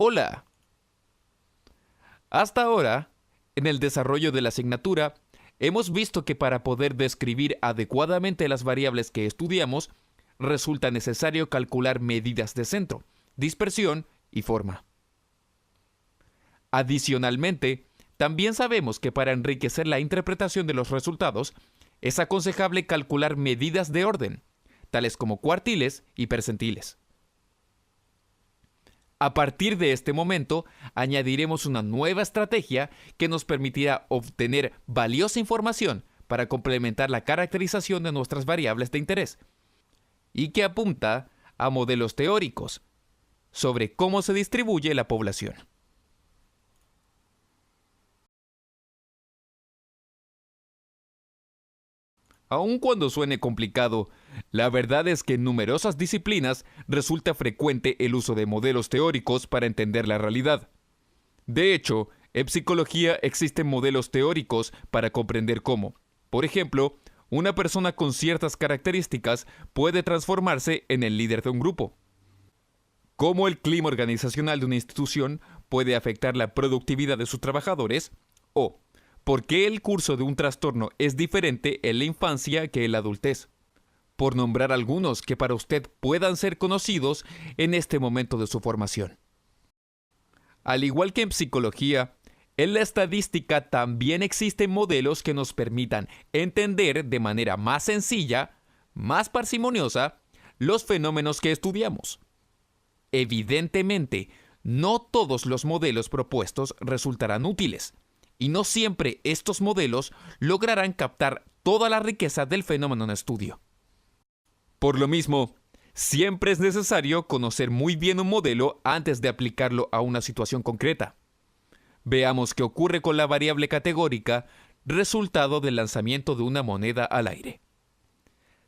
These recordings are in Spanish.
Hola. Hasta ahora, en el desarrollo de la asignatura, hemos visto que para poder describir adecuadamente las variables que estudiamos, resulta necesario calcular medidas de centro, dispersión y forma. Adicionalmente, también sabemos que para enriquecer la interpretación de los resultados, es aconsejable calcular medidas de orden, tales como cuartiles y percentiles. A partir de este momento, añadiremos una nueva estrategia que nos permitirá obtener valiosa información para complementar la caracterización de nuestras variables de interés, y que apunta a modelos teóricos sobre cómo se distribuye la población. Aun cuando suene complicado, la verdad es que en numerosas disciplinas resulta frecuente el uso de modelos teóricos para entender la realidad. De hecho, en psicología existen modelos teóricos para comprender cómo, por ejemplo, una persona con ciertas características puede transformarse en el líder de un grupo. Cómo el clima organizacional de una institución puede afectar la productividad de sus trabajadores, o ¿por qué el curso de un trastorno es diferente en la infancia que en la adultez? Por nombrar algunos que para usted puedan ser conocidos en este momento de su formación. Al igual que en psicología, en la estadística también existen modelos que nos permitan entender de manera más sencilla, más parsimoniosa, los fenómenos que estudiamos. Evidentemente, no todos los modelos propuestos resultarán útiles, y no siempre estos modelos lograrán captar toda la riqueza del fenómeno en estudio. Por lo mismo, siempre es necesario conocer muy bien un modelo antes de aplicarlo a una situación concreta. Veamos qué ocurre con la variable categórica, resultado del lanzamiento de una moneda al aire.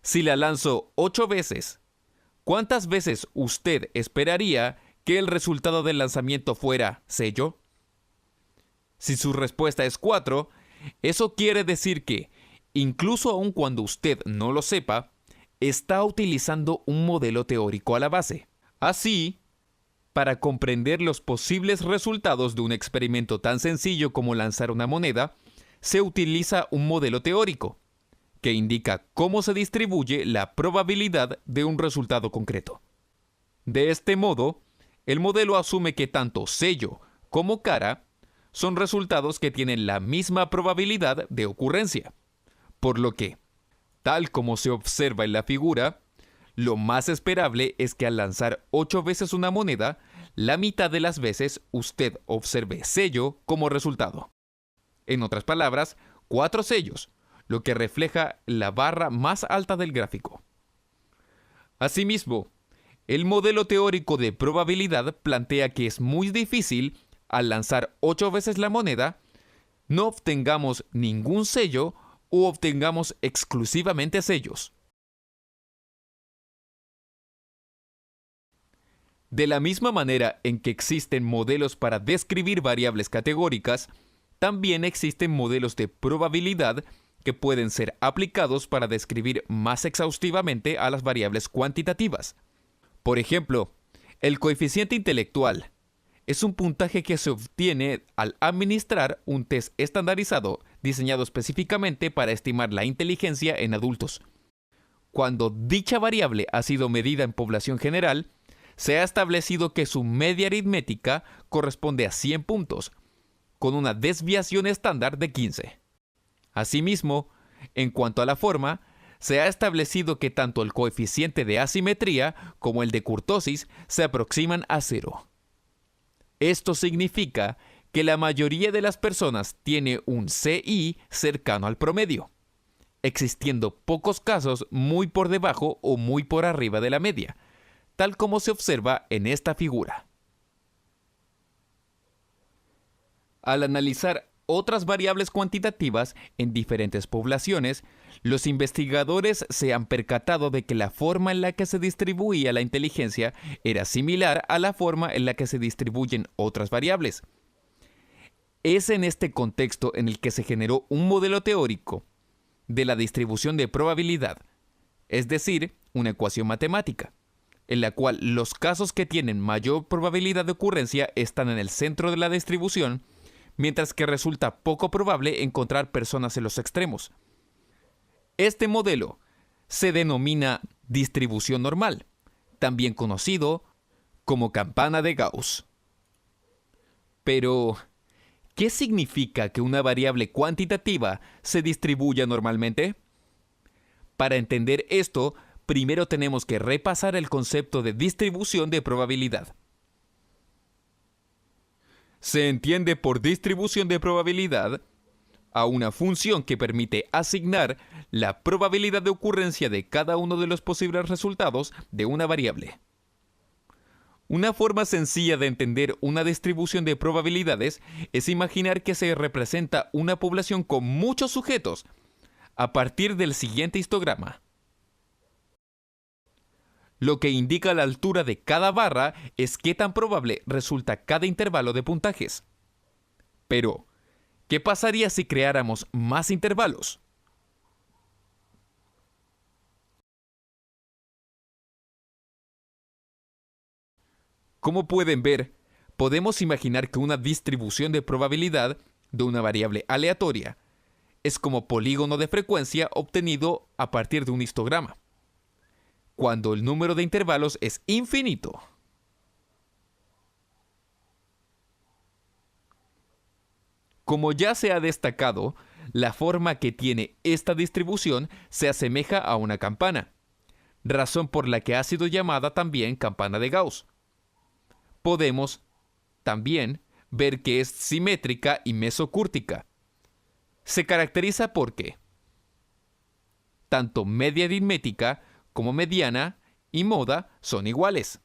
Si la lanzo 8 veces, ¿cuántas veces usted esperaría que el resultado del lanzamiento fuera sello? Si su respuesta es 4, eso quiere decir que, incluso aun cuando usted no lo sepa, está utilizando un modelo teórico a la base. Así, para comprender los posibles resultados de un experimento tan sencillo como lanzar una moneda, se utiliza un modelo teórico, que indica cómo se distribuye la probabilidad de un resultado concreto. De este modo, el modelo asume que tanto sello como cara son resultados que tienen la misma probabilidad de ocurrencia, por lo que, tal como se observa en la figura, lo más esperable es que al lanzar 8 veces una moneda, la mitad de las veces usted observe sello como resultado. En otras palabras, 4 sellos, lo que refleja la barra más alta del gráfico. Asimismo, el modelo teórico de probabilidad plantea que es muy difícil, al lanzar 8 veces la moneda, no obtengamos ningún sello o obtengamos exclusivamente sellos. De la misma manera en que existen modelos para describir variables categóricas, también existen modelos de probabilidad que pueden ser aplicados para describir más exhaustivamente a las variables cuantitativas. Por ejemplo, el coeficiente intelectual es un puntaje que se obtiene al administrar un test estandarizado diseñado específicamente para estimar la inteligencia en adultos. Cuando dicha variable ha sido medida en población general, se ha establecido que su media aritmética corresponde a 100 puntos, con una desviación estándar de 15. Asimismo, en cuanto a la forma, se ha establecido que tanto el coeficiente de asimetría como el de kurtosis se aproximan a 0. Esto significa que la mayoría de las personas tiene un CI cercano al promedio, existiendo pocos casos muy por debajo o muy por arriba de la media, tal como se observa en esta figura. Al analizar otras variables cuantitativas en diferentes poblaciones, los investigadores se han percatado de que la forma en la que se distribuía la inteligencia era similar a la forma en la que se distribuyen otras variables. Es en este contexto en el que se generó un modelo teórico de la distribución de probabilidad, es decir, una ecuación matemática, en la cual los casos que tienen mayor probabilidad de ocurrencia están en el centro de la distribución, mientras que resulta poco probable encontrar personas en los extremos. Este modelo se denomina distribución normal, también conocido como campana de Gauss. Pero, ¿qué significa que una variable cuantitativa se distribuya normalmente? Para entender esto, primero tenemos que repasar el concepto de distribución de probabilidad. Se entiende por distribución de probabilidad a una función que permite asignar la probabilidad de ocurrencia de cada uno de los posibles resultados de una variable. Una forma sencilla de entender una distribución de probabilidades es imaginar que se representa una población con muchos sujetos a partir del siguiente histograma. Lo que indica la altura de cada barra es qué tan probable resulta cada intervalo de puntajes. Pero, ¿qué pasaría si creáramos más intervalos? Como pueden ver, podemos imaginar que una distribución de probabilidad de una variable aleatoria es como polígono de frecuencia obtenido a partir de un histograma, cuando el número de intervalos es infinito. Como ya se ha destacado, la forma que tiene esta distribución se asemeja a una campana, razón por la que ha sido llamada también campana de Gauss. Podemos también ver que es simétrica y mesocúrtica. Se caracteriza porque tanto media aritmética como mediana y moda son iguales.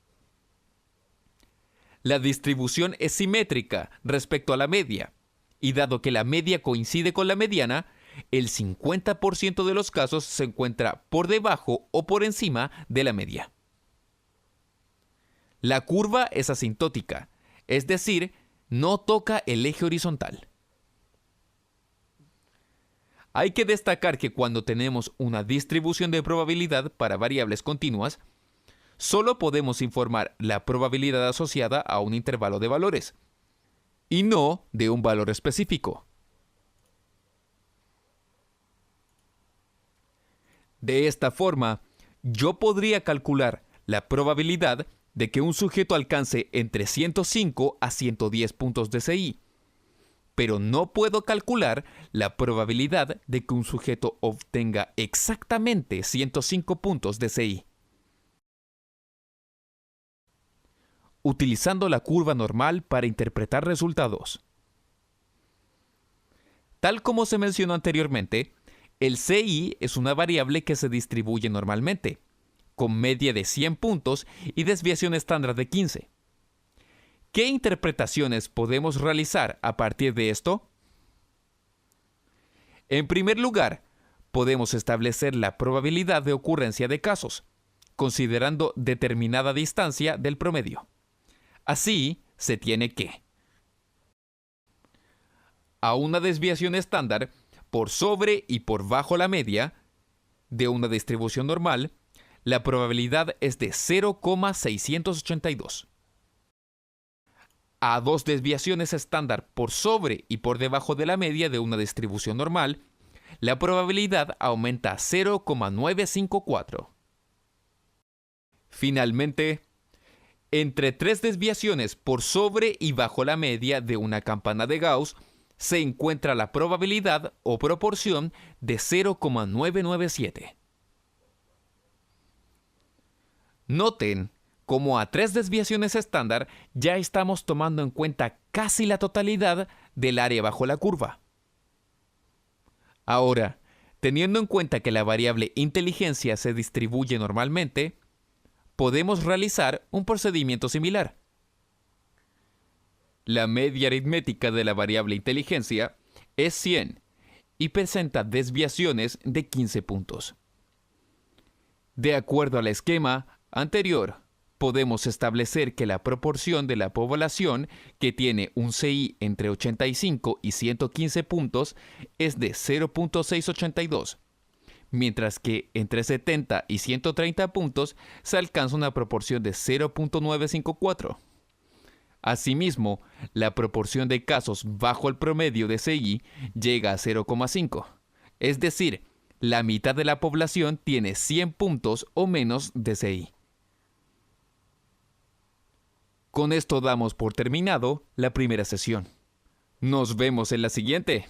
La distribución es simétrica respecto a la media, y dado que la media coincide con la mediana, el 50% de los casos se encuentra por debajo o por encima de la media. La curva es asintótica, es decir, no toca el eje horizontal. Hay que destacar que cuando tenemos una distribución de probabilidad para variables continuas, solo podemos informar la probabilidad asociada a un intervalo de valores, y no de un valor específico. De esta forma, yo podría calcular la probabilidad de que un sujeto alcance entre 105 a 110 puntos de CI, pero no puedo calcular la probabilidad de que un sujeto obtenga exactamente 105 puntos de CI. Utilizando la curva normal para interpretar resultados. Tal como se mencionó anteriormente, el CI es una variable que se distribuye normalmente, con media de 100 puntos y desviación estándar de 15. ¿Qué interpretaciones podemos realizar a partir de esto? En primer lugar, podemos establecer la probabilidad de ocurrencia de casos, considerando determinada distancia del promedio. Así, se tiene que a una desviación estándar por sobre y por bajo la media de una distribución normal, la probabilidad es de 0,682. A dos desviaciones estándar por sobre y por debajo de la media de una distribución normal, la probabilidad aumenta a 0,954. Finalmente, entre tres desviaciones por sobre y bajo la media de una campana de Gauss, se encuentra la probabilidad o proporción de 0,997. Noten cómo a tres desviaciones estándar ya estamos tomando en cuenta casi la totalidad del área bajo la curva. Ahora, teniendo en cuenta que la variable inteligencia se distribuye normalmente, podemos realizar un procedimiento similar. La media aritmética de la variable inteligencia es 100 y presenta desviaciones de 15 puntos. De acuerdo al esquema anterior, podemos establecer que la proporción de la población que tiene un CI entre 85 y 115 puntos es de 0,682, mientras que entre 70 y 130 puntos se alcanza una proporción de 0.954. Asimismo, la proporción de casos bajo el promedio de CI llega a 0,5, es decir, la mitad de la población tiene 100 puntos o menos de CI. Con esto damos por terminado la primera sesión. Nos vemos en la siguiente.